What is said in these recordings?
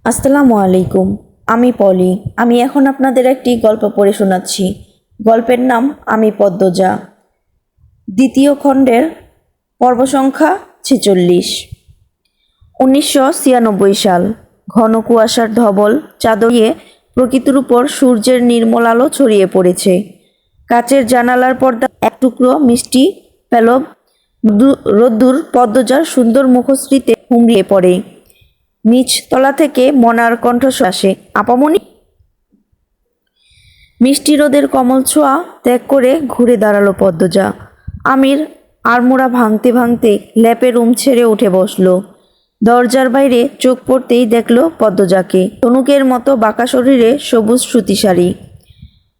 আসসালামু আলাইকুম। আমি পলি। আমি এখন আপনাদের একটি গল্প পড়ে শোনাচ্ছি। গল্পের নাম আমি পদ্মজা। দ্বিতীয় খণ্ডের পর্ব সংখ্যা 46। 1996 সাল। ঘন কুয়াশার ধবল চাদরিয়ে প্রকৃতির উপর সূর্যের নির্মল আলো ছড়িয়ে পড়েছে। কাচের জানালার পর্দা এক টুকরো মিষ্টি পেলব রোদ্দুর পদ্মজার সুন্দর মুখশ্রীতে হুমড়িয়ে পড়ে। নিচ তলা থেকে মনার কণ্ঠস্বর আসে, আপামনি। মিষ্টি রোদের কমল ছোঁয়া ত্যাগ করে ঘুরে দাঁড়ালো পদ্মজা। আমির আড়মোড়া ভাঙতে ভাঙতে ল্যাপে রুম ছেড়ে উঠে বসলো। দরজার বাইরে চোখ পড়তেই দেখলো পদ্মজাকে। তনুকের মতো বাঁকা শরীরে সবুজ সুতি শাড়ি,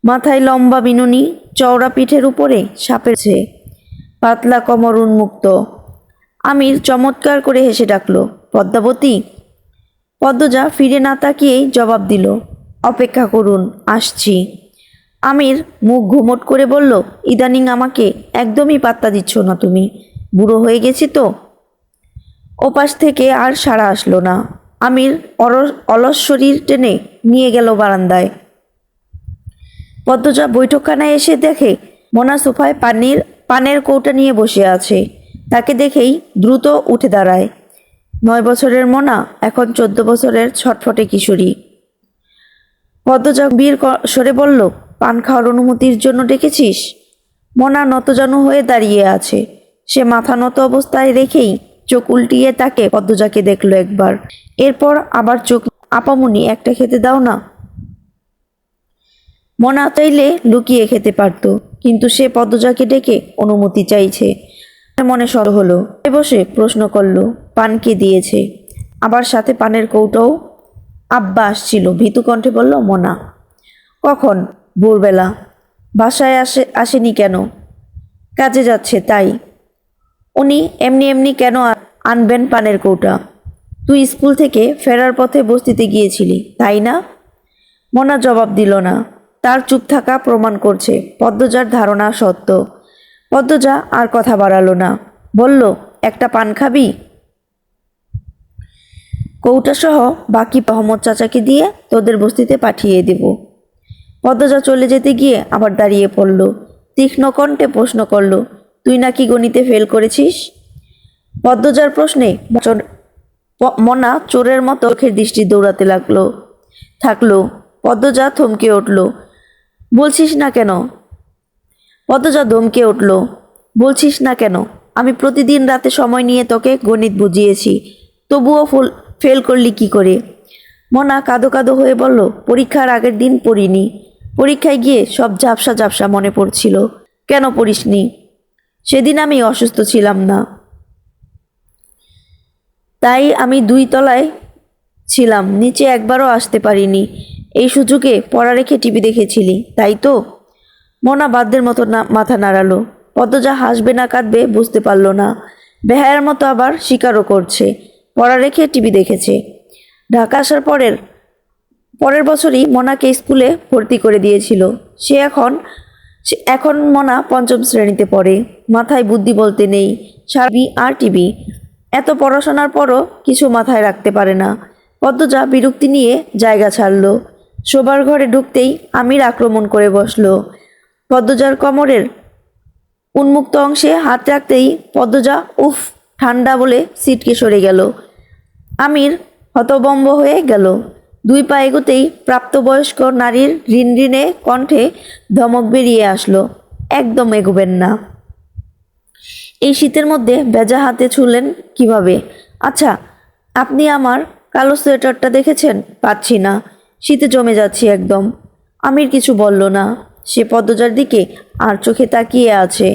মাথায় লম্বা বিনুনি, চওড়া পিঠের উপরে সাপের চেয়ে পাতলা কোমর উন্মুক্ত। আমির চমৎকার করে হেসে ডাকলো, পদ্মাবতী। পদ্মজা ফিরে না তাকিয়েই জবাব দিল, অপেক্ষা করুন, আসছি। আমির মুখ ঘুমট করে বলল, ইদানিং আমাকে একদমই পাত্তা দিচ্ছ না তুমি, বুড়ো হয়ে গেছি তো। ওপাশ থেকে আর সাড়া আসলো না। আমির অলস শরীর টেনে নিয়ে গেল বারান্দায়। পদ্মজা বৈঠকখানায় এসে দেখে মোনা সোফায় পানের কৌটা নিয়ে বসে আছে। তাকে দেখেই দ্রুত উঠে দাঁড়ায়। 9 বছরের মোনা এখন 14 বছরের ছটফটে কিশোরী। পদ্মজা গম্ভীর স্বরে বলল, পান খাওয়ার অনুমতির জন্য ডেকেছিস? মোনা নতজানু হয়ে দাঁড়িয়ে আছে। সে মাথা নত অবস্থায় রেখেই চোখ উল্টিয়ে তাকে পদ্মজাকে দেখলো একবার, এরপর আবার চোখ। আপামনি, একটা খেতে দাও না। মোনা চাইলে লুকিয়ে খেতে পারত, কিন্তু সে পদ্মজাকে ডেকে অনুমতি চাইছে। মনে সর হলো। বসে প্রশ্ন করলো, পান কে দিয়েছে? আবার সাথে পানের কৌটাও। আব্বা আসছিল, ভীতু কণ্ঠে বলল মোনা। কখন? ভোরবেলা। বাসায় আসেনি কেন? কাজে যাচ্ছে তাই। উনি এমনি এমনি কেন আনবেন পানের কৌটা? তুই স্কুল থেকে ফেরার পথে বস্তিতে গিয়েছিলি, তাই না? মোনা জবাব দিল না। তার চুপ থাকা প্রমাণ করছে পদ্মজার ধারণা সত্য। পদ্মজা আর কথা বাড়ালো না, বলল, একটা পান খাবি? কৌটাসহ বাকি মোহাম্মদ চাচাকে দিয়ে তোদের বস্তিতে পাঠিয়ে দেব। পদ্মজা চলে যেতে গিয়ে আবার দাঁড়িয়ে পড়ল। তীক্ষ্ণ কণ্ঠে প্রশ্ন করল, তুই নাকি গণিতে ফেল করেছিস? পদ্মজার প্রশ্নে মোনা চোরের মতো চোখের দৃষ্টি দৌড়াতে থাকলো। পদ্মজা থমকে উঠল। বলছিস না কেন? পদ্মজা ধমকে উঠল, বলছিস না কেন? আমি প্রতিদিন রাতে সময় নিয়ে তোকে গণিত বুঝিয়েছি, তবুও ফেল করলি কি করে? মোনা কাঁদো কাঁদো হয়ে বলল, পরীক্ষার আগের দিন পড়িনি। পরীক্ষায় গিয়ে সব ঝাপসা ঝাপসা মনে পড়ছিল। কেন পড়িসনি? সেদিন আমি অসুস্থ ছিলাম না, তাই আমি 2 তলায় ছিলাম, নিচে একবারও আসতে পারিনি। এই সুযোগে পড়া রেখে টিভি দেখেছিলি, তাই তো? মোনা বাদ্যের মতো মাথা নাড়ালো। পদ্মজা হাসবে না কাঁদবে বুঝতে পারল না। বেহায়ার মতো আবার স্বীকারও করছে, পড়া রেখে টিভি দেখেছে। ঢাকা আসার পরের বছরই মোনাকে স্কুলে ভর্তি করে দিয়েছিল। এখন মোনা 5ম শ্রেণীতে পড়ে। মাথায় বুদ্ধি বলতে নেই, সারা আর টিভি। এত পড়াশোনার পরও কিছু মাথায় রাখতে পারে না। পদ্মজা বিরক্তি নিয়ে জায়গা ছাড়ল। শোবার ঘরে ঢুকতেই আমির আক্রমণ করে বসল। পদ্মজার কোমরের উন্মুক্ত অংশে হাত রাখতেই পদ্মজা উফ ঠান্ডা বলে সিটকে সরে গেল। আমির হতবম্ব হয়ে গেল। 2 পা এগোতেই প্রাপ্তবয়স্ক নারীর রিনরিনে কণ্ঠে ধমক বেরিয়ে আসলো, একদম এগোবেন না। এই শীতের মধ্যে ভেজা হাতে ছুঁলেন কিভাবে? আচ্ছা, আপনি আমার কালো সোয়েটারটা দেখেছেন? পাচ্ছি না, শীতে জমে যাচ্ছি একদম। আমির কিছু বলল না। সে পদ্মজার দিকে আর চোখে তাকিয়ে আছে।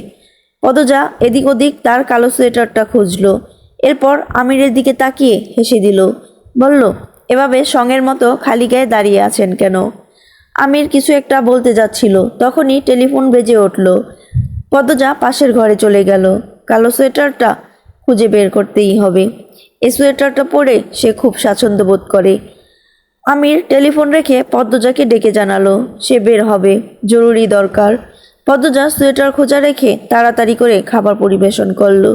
পদ্মজা এদিক ওদিক তার কালো সোয়েটারটা খুঁজল, এরপর আমিরের দিকে তাকিয়ে হেসে দিল। বলল, এভাবে সঙ্গের মতো খালি গায়ে দাঁড়িয়ে আছেন কেন? আমির কিছু একটা বলতে যাচ্ছিল, তখনই টেলিফোন বেজে উঠল। পদ্মজা পাশের ঘরে চলে গেল। কালো সোয়েটারটা খুঁজে বের করতেই হবে। এই সোয়েটারটা পরে সে খুব স্বাচ্ছন্দ্য বোধ করে। আমির টেলিফোন রেখে পদ্মজাকে ডেকে জানালো সে বের হবে, জরুরি দরকার। পদ্মজা সোয়েটার খোঁজা রেখে তাড়াতাড়ি করে খাবার পরিবেশন করলো।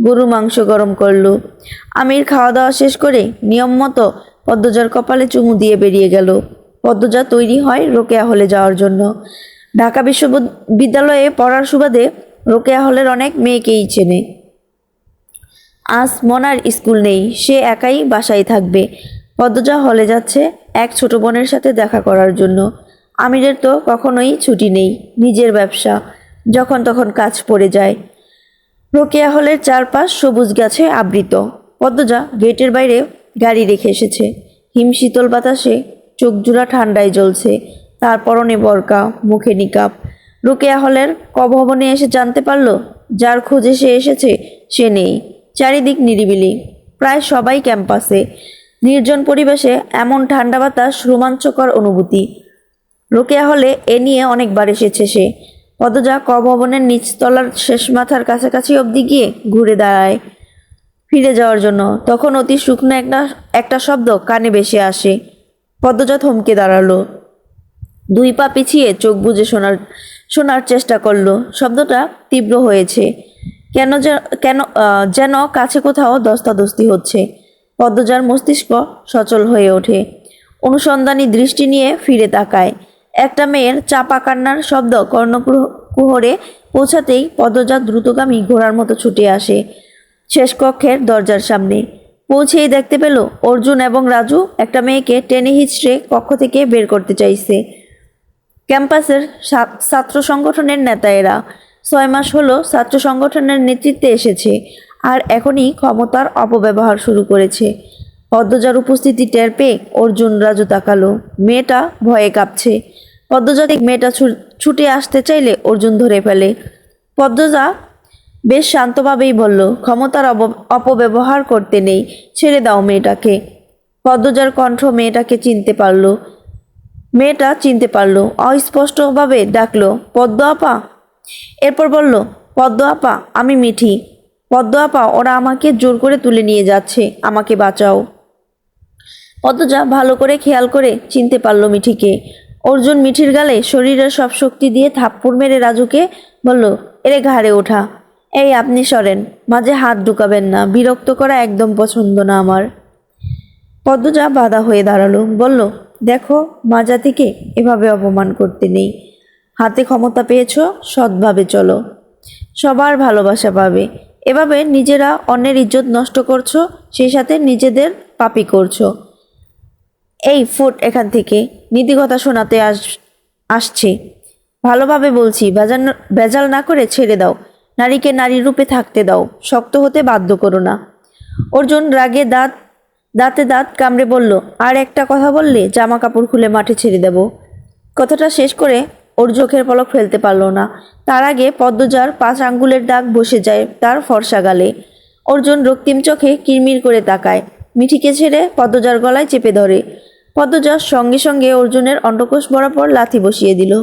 গরু মাংস গরম করলো। আমির খাওয়া দাওয়া শেষ করে নিয়ম মতো পদ্মজার কপালে চুমু দিয়ে বেরিয়ে গেল। পদ্মজা তৈরি হয় রোকেয়া হলে যাওয়ার জন্য। ঢাকা বিশ্ববিদ্যালয়ে পড়ার সুবাদে রোকেয়া হলের অনেক মেয়েকেই চেনে। আজ মনার স্কুল নেই, সে একাই বাসায় থাকবে। পদ্মজা হলে যাচ্ছে এক ছোট বোনের সাথে দেখা করার জন্য। আমিরের তো কখনোই ছুটি নেই, নিজের ব্যবসা, যখন তখন কাজ পড়ে যায়। রোকেয়া হলের চারপাশ সবুজ গাছে আবৃত। পদ্মজা গেটের বাইরে গাড়ি রেখে এসেছে। হিমশীতল বাতাসে চোখজোড়া ঠান্ডায় জ্বলছে। তার পরনে বরকা, মুখে নিকাব। রোকেয়া হলের ভবনে এসে জানতে পারল যার খোঁজে সে এসেছে সে নেই। চারিদিক নিরিবিলি, প্রায় সবাই ক্যাম্পাসে। নির্জন পরিবেশে এমন ঠান্ডা বাতাস রোমাঞ্চকর অনুভূতি। রোকেয়া হলে এ নিয়ে অনেকবার এসেছে সে। পদ্মজা ভবনের নিচতলার শেষ মাথার কাছাকাছি অবধি গিয়ে ঘুরে দাঁড়ায় ফিরে যাওয়ার জন্য। তখন অতি শুকনো একটা শব্দ কানে ভেসে আসে। পদ্মজা থমকে দাঁড়ালো, দুই পা পিছিয়ে চোখ বুজে শোনার চেষ্টা করলো। শব্দটা তীব্র হয়েছে, যেন কাছে কোথাও ধস্তাধস্তি হচ্ছে। পদ্মজার মস্তিষ্ক সচল হয়ে ওঠে। অনুসন্ধানী দৃষ্টি নিয়ে ফিরে তাকায়। একটা মেয়ের চাপা কান্নার শব্দ কর্ণকুহরে পৌঁছাতেই পদ্মজা দ্রুতগামী ঘোড়ার মতো ছুটে আসে শেষ কক্ষের দরজার সামনে। পৌঁছেই দেখতে পেল অর্জুন এবং রাজু একটা মেয়েকে টেনে হিচড়ে কক্ষ থেকে বের করতে চাইছে। ক্যাম্পাসের ছাত্র সংগঠনের নেতা এরা। 6 মাস হলো ছাত্র সংগঠনের নেতৃত্বে এসেছে, আর এখনই ক্ষমতার অপব্যবহার শুরু করেছে। পদ্মজার উপস্থিতি টের পেয়ে অর্জুন রাজু তাকালো। মেয়েটা ভয়ে কাঁপছে। পদ্মজা মেয়েটা ছুটে আসতে চাইলে অর্জুন ধরে ফেলে। পদ্মজা বেশ শান্তভাবেই বলল, ক্ষমতার অপব্যবহার করতে নেই, ছেড়ে দাও মেয়েটাকে। পদ্মজার কণ্ঠ মেয়েটাকে চিনতে পারলো। অস্পষ্টভাবে ডাকলো, পদ্ম আপা। এরপর বলল, পদ্ম আপা, আমি মিঠি। পদ্ম আপা, ওরা আমাকে জোর করে তুলে নিয়ে যাচ্ছে, আমাকে বাঁচাও। পদ্মজা ভালো করে খেয়াল করে চিনতে পারলো মিঠিকে। অর্জুন মিঠির গালে শরীরের সব শক্তি দিয়ে থাপ্পড় মেরে রাজুকে বলল, এরে ঘাড়ে ওঠা। এই আপনি সরেন, মাঝে হাত ঢুকাবেন না, বিরক্ত করা একদম পছন্দ না আমার। পদ্মজা বাধা হয়ে দাঁড়ালো, বলল, দেখো মাজাতিকে এভাবে অপমান করতে নেই। হাতে ক্ষমতা পেয়েছ, সৎভাবে চলো, সবার ভালোবাসা পাবে। এভাবে নিজেরা অন্যের ইজ্জত নষ্ট করছো, সেই সাথে নিজেদের পাপি করছো। এই ফুট এখান থেকে, নীতিকথা শোনাতে আসছে। ভালোভাবে বলছি, ভেজাল না করে ছেড়ে দাও। নারীকে নারী রূপে থাকতে দাও, শক্ত হতে বাধ্য করো না। অর্জুন রাগে দাঁতে দাঁত কামড়ে বলল, আর একটা কথা বললে জামা কাপড় খুলে মাঠে ছেড়ে দেব। কথাটা শেষ করে ওর চোখের পলক ফেলতে পারল না। তার আগে পদ্মজার 5 আঙ্গুলের দাগ বসে যায় তার ফর্সা গালে। অর্জুন রক্তিম চোখে কিরমির করে তাকায়। মিঠিকে ছেড়ে পদ্মজার গলায় চেপে ধরে। পদ্মজার সঙ্গে সঙ্গে অর্জুনের অন্ডকোষ বরাবর লাথি বসিয়ে দিল।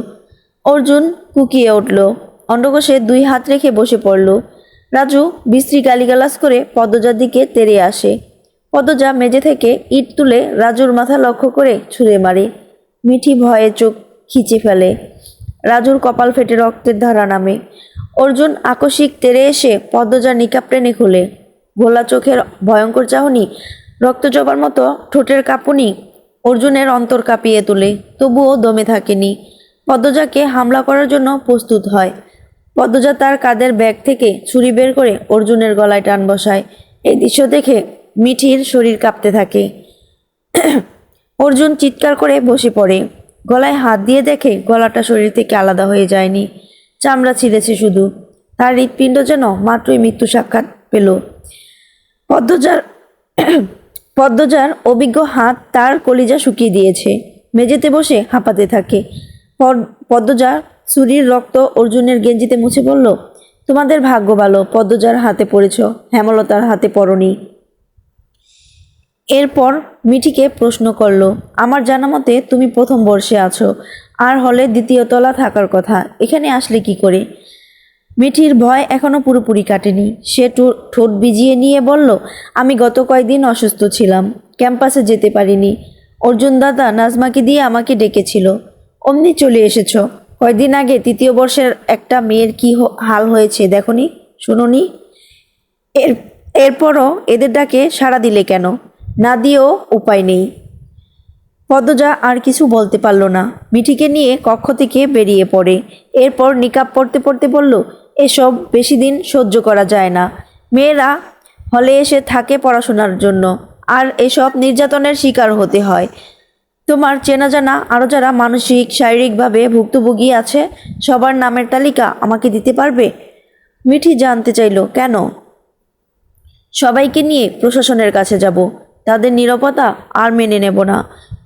অর্জুন কুকিয়ে উঠল, অন্ডকোষে 2 হাত রেখে বসে পড়ল। রাজু বিশ্রী গালিগালাজ করে পদ্মজার দিকে তেড়ে আসে। পদ্মজা মেঝে থেকে ইট তুলে রাজুর মাথা লক্ষ্য করে ছুঁড়ে মারে। মিঠি ভয়ে চোখ খিচে ফেলে। রাজুর কপাল ফেটে রক্তের ধারা নামে। অর্জুন আকস্মিক তেড়ে এসে পদ্মজার নিকাব টেনে খুলে। ঘোলা চোখের ভয়ঙ্কর চাহনি, রক্তজবার মতো ঠোঁটের কাঁপুনি অর্জুনের অন্তর কাঁপিয়ে তোলে। তবুও দমে থাকেনি। পদ্মজাকে হামলা করার জন্য প্রস্তুত হয়। পদ্মজা তার কাঁধের ব্যাগ থেকে ছুরি বের করে অর্জুনের গলায় টান বসায়। এই দৃশ্য দেখে মিঠির শরীর কাঁপতে থাকে। অর্জুন চিৎকার করে বসে পড়ে। গলায় হাত দিয়ে দেখে গলাটা শরীর থেকে আলাদা হয়ে যায়নি, চামড়া ছিঁড়েছে শুধু। তার হৃৎপিণ্ড যেন মাত্রই মৃত্যু সাক্ষাৎ পেল। পদ্মজার অভিজ্ঞ হাত তার কলিজা শুকিয়ে দিয়েছে। মেঝেতে বসে হাঁপাতে থাকে। পদ্মজা ছুরির রক্ত অর্জুনের গেঞ্জিতে মুছে বলল, তোমাদের ভাগ্য ভালো পদ্মজার হাতে পড়েছ, হেমলতার হাতে পড়নি। এরপর মিঠিকে প্রশ্ন করলো, আমার জানা মতে তুমি প্রথম বর্ষে আছো, আর হলে 2য় তলা থাকার কথা, এখানে আসলে কি করে? মিঠির ভয় এখনো পুরোপুরি কাটেনি। সে ঠোঁট ভিজিয়ে নিয়ে বলল, আমি গত কয়েকদিন অসুস্থ ছিলাম, ক্যাম্পাসে যেতে পারিনি। অর্জুন দাদা নাজমাকে দিয়ে আমাকে ডেকেছিল, অমনি চলে এসেছ। কয়েকদিন আগে 3য় বর্ষের একটা মেয়ের কি হাল হয়েছে দেখনি, শুনোনি? এরপরও এদের ডাকে সাড়া দিলে কেন? না দিয়েও উপায় নেই। পদ্মজা আর কিছু বলতে পারল না, মিঠিকে নিয়ে কক্ষ থেকে বেরিয়ে পড়ে। এরপর নিকাব পড়তে পড়তে বলল, এসব বেশি দিন সহ্য করা যায় না। মেয়েরা হলে এসে থাকে পড়াশোনার জন্য, আর এসব নির্যাতনের শিকার হতে হয়। তোমার চেনা জানা আরও যারা মানসিক শারীরিকভাবে ভুক্তভোগী আছে, সবার নামের তালিকা আমাকে দিতে পারবে? মিঠি জানতে চাইল, কেন? সবাইকে নিয়ে প্রশাসনের কাছে যাব, তাদের নীরবতা আর মেনে নেব না।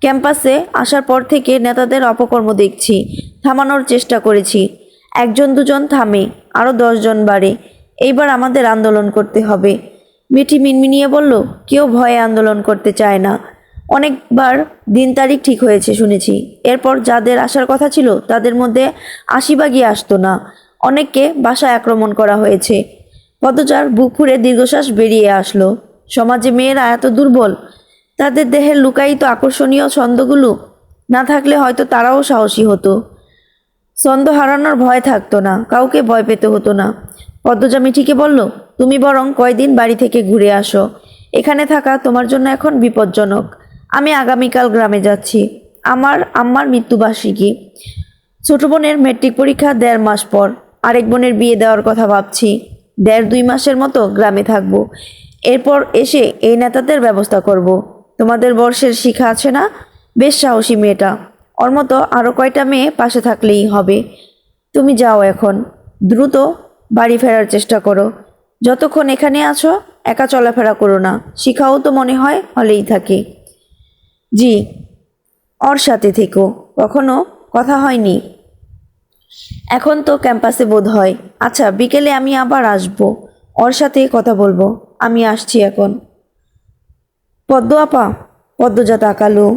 ক্যাম্পাসে আসার পর থেকে নেতাদের অপকর্ম দেখছি, থামানোর চেষ্টা করেছি, একজন দুজন থামে, আরও 10 জন বাড়ে। এইবার আমাদের আন্দোলন করতে হবে। মিঠি মিনমিনিয়ে বলল, কেউ ভয়ে আন্দোলন করতে চায় না। অনেকবার দিন তারিখ ঠিক হয়েছে শুনেছি, এরপর যাদের আসার কথা ছিল তাদের মধ্যে 80 ভাগই আসতো না। অনেককে বাসায় আক্রমণ করা হয়েছে। পদচার বুক ফুঁড়ে দীর্ঘশ্বাস বেরিয়ে আসলো। সমাজে মেয়েরা এত দুর্বল, তাদের দেহের লুকায়িত আকর্ষণীয় ছন্দগুলো না থাকলে হয়তো তারাও সাহসী হতো। ছন্দ হারানোর ভয় থাকতো না, কাউকে ভয় পেতে হতো না। পদ্মজা মিঠিকে বলল, তুমি বরং কয়দিন বাড়ি থেকে ঘুরে আসো, এখানে থাকা তোমার জন্য এখন বিপজ্জনক। আমি আগামীকাল গ্রামে যাচ্ছি, আমার আম্মার মৃত্যুবার্ষিকী। ছোট বোনের মেট্রিক পরীক্ষা 1.5 মাস পর, আরেক বোনের বিয়ে দেওয়ার কথা ভাবছি। 1.5-2 মাসের মতো গ্রামে থাকবো, এরপর এসে এই নেতাদের ব্যবস্থা করব। তোমাদের বর্ষের শিখা আছে না, বেশ সাহসী মেয়েটা, ওর মতো আরও কয়টা মেয়ে পাশে থাকলেই হবে। তুমি যাও এখন, দ্রুত বাড়ি ফেরার চেষ্টা করো। যতক্ষণ এখানে আছো একা চলাফেরা করো না, শিখাও তো মনে হয় হলেই থাকে। জি, ওর সাথে থেকো। কখনো কথা হয়নি? এখন তো ক্যাম্পাসে বোধ হয়। আচ্ছা, বিকেলে আমি আবার আসবো, ওর সাথে কথা বলবো। আমি আসছি এখন। পদ্ম আপা। পদ্মজা তাকালো।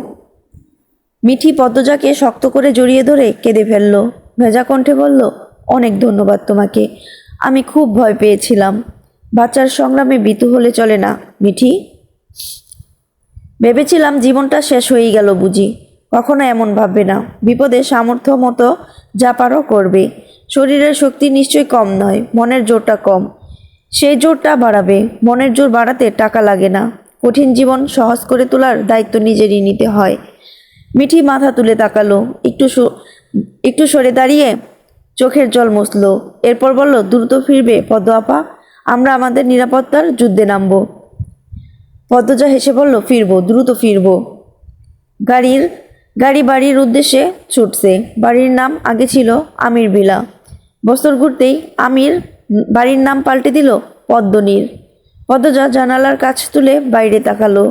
মিঠি পদ্মজাকে শক্ত করে জড়িয়ে ধরে কেঁদে ফেলল। ভেজা কণ্ঠে বলল, অনেক ধন্যবাদ তোমাকে, আমি খুব ভয় পেয়েছিলাম। বাচ্চার সংগ্রামে ভীতু হলে চলে না মিঠি। ভেবেছিলাম জীবনটা শেষ হয়েই গেল বুঝি। কখনো এমন ভাববে না, বিপদে সামর্থ্য মতো যা পারো করবে। শরীরের শক্তি নিশ্চয়ই কম নয়, মনের জোরটা কম, সেই জোরটা বাড়াবে। মনের জোর বাড়াতে টাকা লাগে না, কঠিন জীবন সহজ করে তোলার দায়িত্ব নিজেরই নিতে হয়। মিঠি মাথা তুলে তাকালো, একটু সরে দাঁড়িয়ে চোখের জল মুছল। এরপর বলল, দ্রুত ফিরবে পদ্ম আপা, আমরা আমাদের নিরাপত্তার যুদ্ধে নামব। পদ্মজা হেসে বলল, ফিরবো, দ্রুত ফিরবো। গাড়ি বাড়ির উদ্দেশ্যে ছুটছে। বাড়ির নাম আগে ছিল আমির বিলা, বছর ঘুরতেই আমির বাড়ির নাম পাল্টে দিল পদ্মনীর। পদ্মজা জানালার কাছ তুলে বাইরে তাকালো।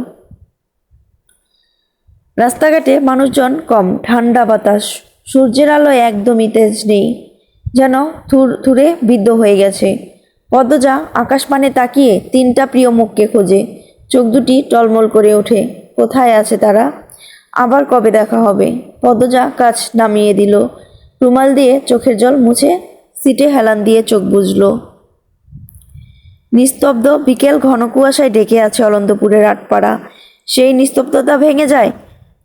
রাস্তাঘাটে মানুষজন কম, ঠান্ডা বাতাস, সূর্যের আলোয় একদমই তেজ নেই, যেন থুরে বিদ্ধ হয়ে গেছে। পদ্মজা আকাশপানে তাকিয়ে 3টা প্রিয় মুখকে খোঁজে, চোখ দুটি টলমল করে ওঠে। কোথায় আছে তারা? আবার কবে দেখা হবে? পদ্মজা কাজ নামিয়ে দিল, রুমাল দিয়ে চোখের জল মুছে সিটে হেলান দিয়ে চোখ বুজল। নিস্তব্ধ বিকেল ঘন কুয়াশায় ঢেকে আছে অলন্তপুরের আটপাড়া। সেই নিস্তব্ধতা ভেঙে যায়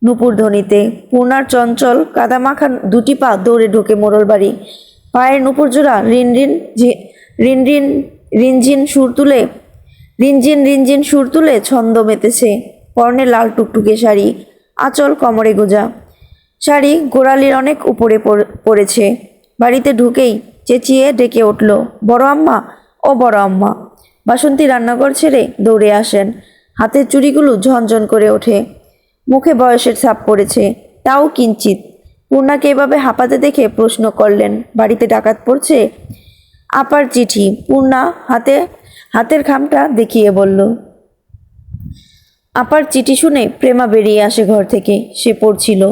নূপুর ধ্বনিতে। পূর্ণার চঞ্চল কাদামাখা 2টি পা দৌড়ে ঢোকে মোড়ল বাড়ি। পায়ের নূপুর জোড়া রিনঝিন সুর তুলে ছন্দ মেতেছে। পরনে লাল টুকটুকে শাড়ি, আঁচল কোমরে গোজা। শাড়ি গোড়ালির অনেক উপরে পড়েছে। বাড়িতে ঢুকেই চেঁচিয়ে ডেকে উঠল, বড় আম্মা, ও বড় আম্মা। বাসন্তী রান্নাঘর ছেড়ে দৌড়ে আসেন। হাতের চুড়িগুলো ঝনঝন করে ওঠে, মুখে বয়সের ছাপ পড়েছে, তাও কিঞ্চিত। পূর্ণাকে এভাবে হাঁপাতে দেখে প্রশ্ন করলেন, বাড়িতে ডাকাত পড়ছে? আপার চিঠি। পূর্ণা হাতের খামটা দেখিয়ে বলল। আপার চিঠি শুনে প্রেমা বেরিয়ে আসে ঘর থেকে। সে পড়ছিল,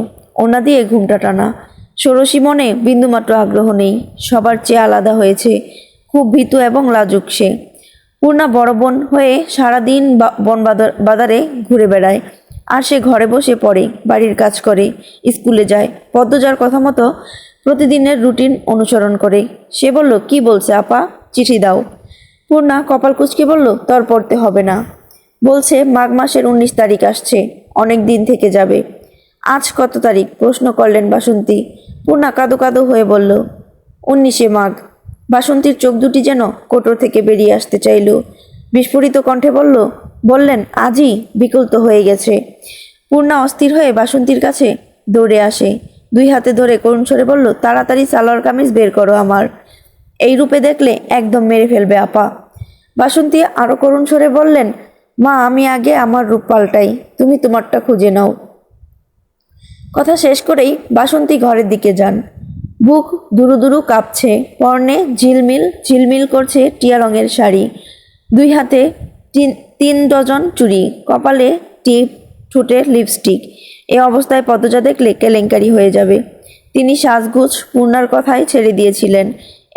ওনা দিয়ে ঘুমটা টানা। ষোড়শী মনে বিন্দুমাত্র আগ্রহ নেই, সবার চেয়ে আলাদা হয়েছে, খুব ভীতু এবং লাজুক সে। পূর্ণা বড় বোন হয়ে সারাদিন বন বাজারে ঘুরে বেড়ায়, আর সে ঘরে বসে পড়ে, বাড়ির কাজ করে, স্কুলে যায়। পদ্মজার কথা মতো প্রতিদিনের রুটিন অনুসরণ করে। সে বলল, কি বলছে আপা, চিঠি দাও। পূর্ণা কপাল কুঁচকে বলল, তোর পড়তে হবে না। বলছে মাঘ মাসের 19 তারিখ আসছে, অনেক দিন থেকে যাবে। আজ কত তারিখ? প্রশ্ন করলেন বাসন্তী। পূর্ণা কাঁদো কাঁদো হয়ে বলল, 19শে মাঘ। বাসন্তীর চোখ দুটি যেন কোটর থেকে বেরিয়ে আসতে চাইল। বিস্ফোরিত কণ্ঠে বলল, বললেন আজই বিকল তো হয়ে গেছে। পূর্ণা অস্থির হয়ে বাসন্তীর কাছে দৌড়ে আসে, দুই হাতে ধরে করুণ স্বরে বলল, তাড়াতাড়ি সালোয়ার কামিজ বের করো আমার, এই রূপে দেখলে একদম মেরে ফেলবে আপা। বাসন্তী আরো করুণ স্বরে বললেন, মা আমি আগে আমার রূপ পাল্টাই, তুমি তোমারটা খুঁজে নাও। কথা শেষ করেই বাসন্তী ঘরের দিকে যান। বুক দুরু দুরু কাঁপছে, পরনে ঝিলমিল ঝিলমিল করছে টিয়া রঙের শাড়ি, দুই হাতে 3 ডজন চুড়ি, কপালে টিপ, ঠোঁটে লিপস্টিক। এ অবস্থায় পদ্মজা দেখলে কেলেঙ্কারি হয়ে যাবে। তিনি সাজগোজ পূর্ণার কথাই ছেড়ে দিয়েছিলেন,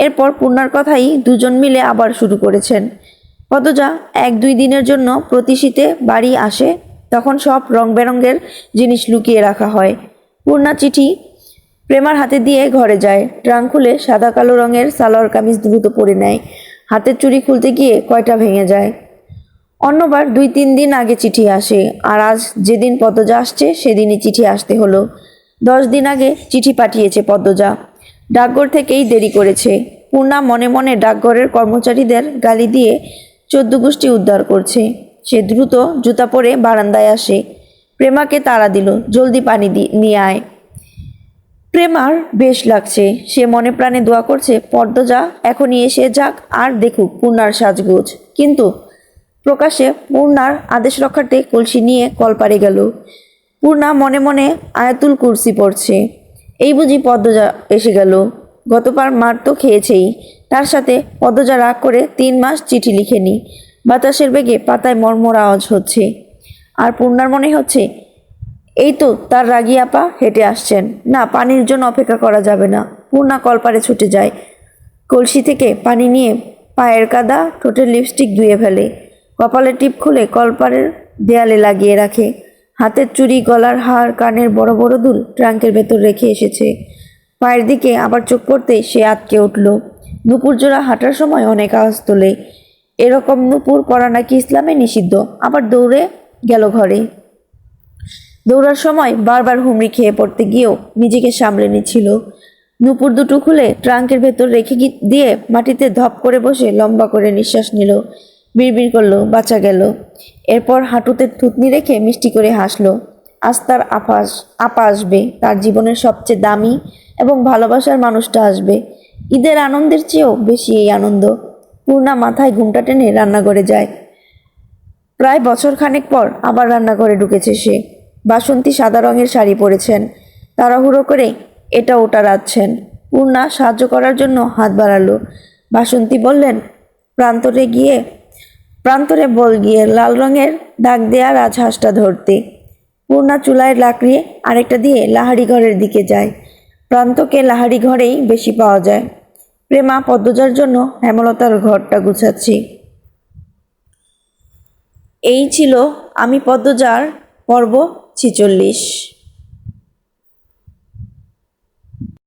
এরপর পূর্ণার কথাই দুজন মিলে আবার শুরু করেছেন। পদ্মজা 1-2 দিনের জন্য প্রতি শীতে বাড়ি আসে, তখন সব রং বেরঙের জিনিস লুকিয়ে রাখা হয়। পূর্ণা চিঠি প্রেমার হাতে দিয়ে ঘরে যায়, ট্রাঙ্ক খুলে সাদা কালো রঙের সালোয়ার কামিজ দ্রুত পরে নেয়। হাতের চুড়ি খুলতে গিয়ে কয়টা ভেঙে যায়। অন্যবার 2-3 দিন আগে চিঠি আসে, আর আজ যেদিন পদ্মজা আসছে সেদিনই চিঠি আসতে হলো। 10 দিন আগে চিঠি পাঠিয়েছে পদ্মজা, ডাকঘর থেকেই দেরি করেছে। পূর্ণা মনে মনে ডাকঘরের কর্মচারীদের গালি দিয়ে 14 গোষ্ঠী উদ্ধার করছে। সে দ্রুত জুতা পরে বারান্দায় আসে, প্রেমাকে তাড়া দিল, জলদি পানি নিয়ে আয়। প্রেমার বেশ লাগছে, সে মনে প্রাণে দোয়া করছে পদ্মজা এখনই এসে যাক আর দেখুক পূর্ণার সাজগোজ। কিন্তু প্রকাশ্যে পূর্ণার আদেশ রক্ষার্থে কলসি নিয়ে কলপারে গেল। পূর্ণা মনে মনে আয়াতুল কুরসি পড়ছে, এই বুঝি পদ্মজা এসে গেল। গতবার মার তো খেয়েছেই, তার সাথে পদ্মজা রাগ করে 3 মাস চিঠি লিখেনি। বাতাসের বেগে পাতায় মর্মর আওয়াজ হচ্ছে, আর পূর্ণার মনে হচ্ছে এই তো তার রাগী আপা হেঁটে আসছেন, না পানির জন্য অপেক্ষা করা যাবে না। পূর্ণা কলপারে ছুটে যায়, কলসি থেকে পানি নিয়ে পায়ের কাদা, ঠোঁটের লিপস্টিক ধুয়ে ফেলে, কপালের টিপ খুলে কলপারের দেয়ালে লাগিয়ে রাখে। হাতের চুড়ি, গলার হার, কানের বড় বড় দুল ট্রাঙ্কের ভেতর রেখে এসেছে। পায়ের দিকে আবার চোখ পড়তেই সে আটকে উঠল। নুপুর জোড়া হাঁটার সময় অনেক আওয়াজ তোলে, এরকম নুপুর পরা নাকি ইসলামে নিষিদ্ধ। আবার দৌড়ে গেল ঘরে। দৌড়ার সময় বারবার হুমড়ি খেয়ে পড়তে গিয়েও নিজেকে সামলে নিচ্ছিল। নুপুর দুটো খুলে ট্রাঙ্কের ভেতর রেখে দিয়ে মাটিতে ধপ করে বসে লম্বা করে নিঃশ্বাস নিল, বিড়বিড় করলো, বাঁচা গেল। এরপর হাঁটুতে থুতনি রেখে মিষ্টি করে হাসলো। আজ তার আপা আসবে, তার জীবনের সবচেয়ে দামি এবং ভালোবাসার মানুষটা আসবে। ঈদের আনন্দের চেয়েও বেশি এই আনন্দ। পূর্ণা মাথায় ঘুমটা টেনে রান্নাঘরে যায়। প্রায় বছর খানেক পর আবার রান্নাঘরে ঢুকেছে সে। বাসন্তী সাদা রঙের শাড়ি পরেছেন, তাড়াহুড়ো করে এটা ওটা রাঁধছেন। পূর্ণা সাহায্য করার জন্য হাত বাড়ালো। বাসন্তী বললেন, প্রান্তরে বল গিয়ে লাল রঙের দাগ দেয়া রাজহাঁসটা ধরতে। পূর্ণা চুলায় লাকড়ি আরেকটা দিয়ে লাহারি ঘরের দিকে যায়। প্রান্তকে লাহারি ঘরেই বেশি পাওয়া যায়। প্রেমা পদ্মজার জন্য হেমলতার ঘরটা গুছাচ্ছি। এই ছিল আমি পদ্মজার পর্ব 46।